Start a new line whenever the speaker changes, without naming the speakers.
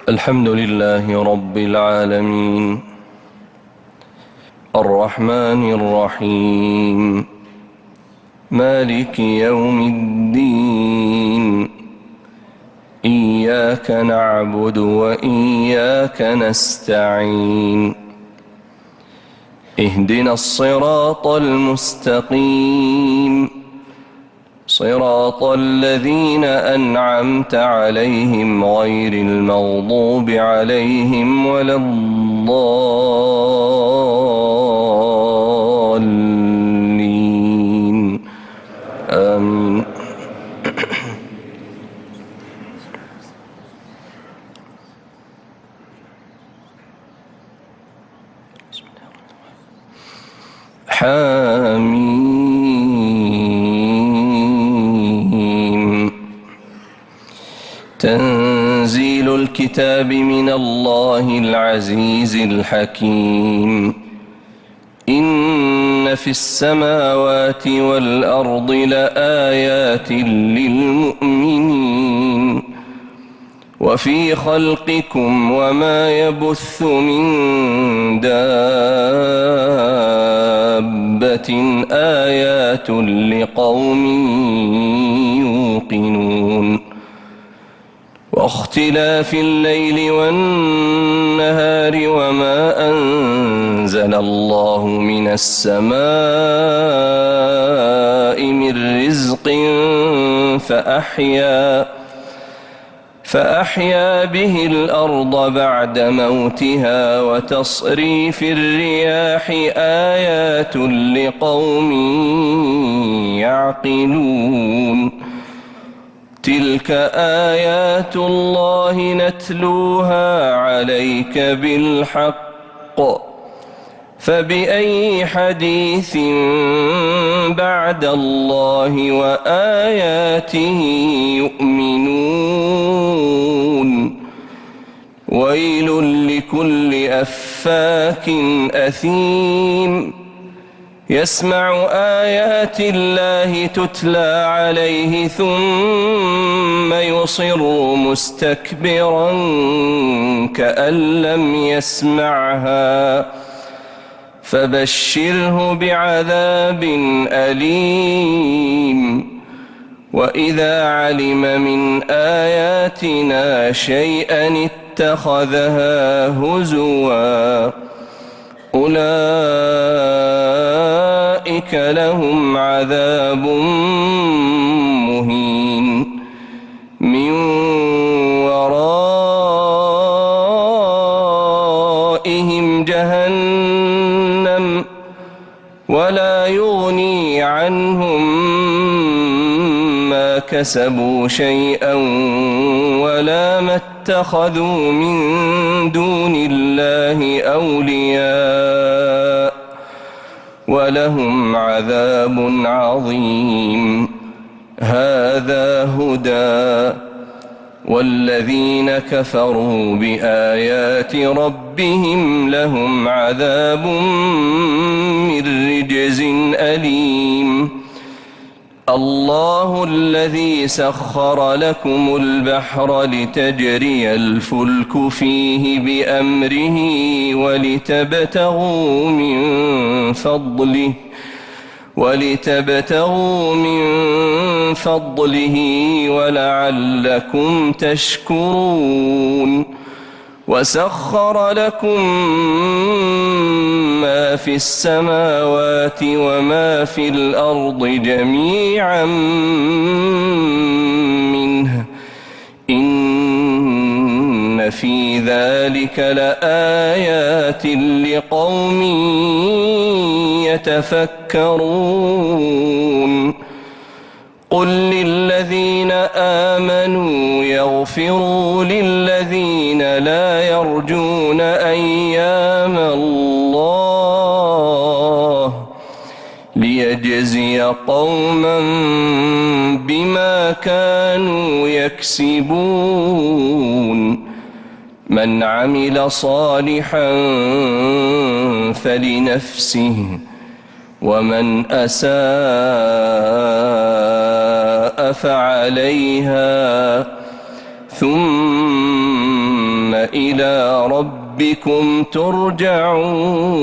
الحمد لله رب العالمين الرحمن الرحيم مالك يوم الدين إياك نعبد وإياك نستعين اهدنا الصراط المستقيم صراط الذين أنعمت عليهم غير المغضوب عليهم ولا الضالين آمين. حاميم تنزيل الكتاب من الله العزيز الحكيم إن في السماوات والأرض لآيات للمؤمنين وفي خلقكم وما يبث من دابة آيات لقوم يوقنون واختلاف الليل والنهار وما أنزل الله من السماء من رزق فأحيا به الأرض بعد موتها وتصريف الرياح آيات لقوم يعقلون تلك آيات الله نتلوها عليك بالحق فبأي حديث بعد الله وآياته يؤمنون ويل لكل أفاك أثيم يسمع آيات الله تتلى عليه ثم يصر مستكبرا كأن لم يسمعها فبشره بعذاب أليم وإذا علم من آياتنا شيئا اتخذها هزوا أولئك لهم عذاب مهين من ورائهم جهنم ولا يغني عنهم ما كسبوا شيئا ولا ما اتخذوا من دون الله أولياء ولهم عذاب عظيم هذا هدى والذين كفروا بآيات ربهم لهم عذاب من رجز أليم الله الذي سخر لكم البحر لتجري الفلك فيه بأمره ولتبتغوا من فضله ولعلكم تشكرون وسخر لكم ما في السماوات وما في الأرض جميعا منه إن في ذلك لآيات لقوم يتفكرون قل للذين آمنوا يغفروا للذين لا يرجون أيام الله ليجزي قوما بما كانوا يكسبون من عمل صالحا فلنفسه ومن أساء فعليها ثم إلى ربكم ترجعون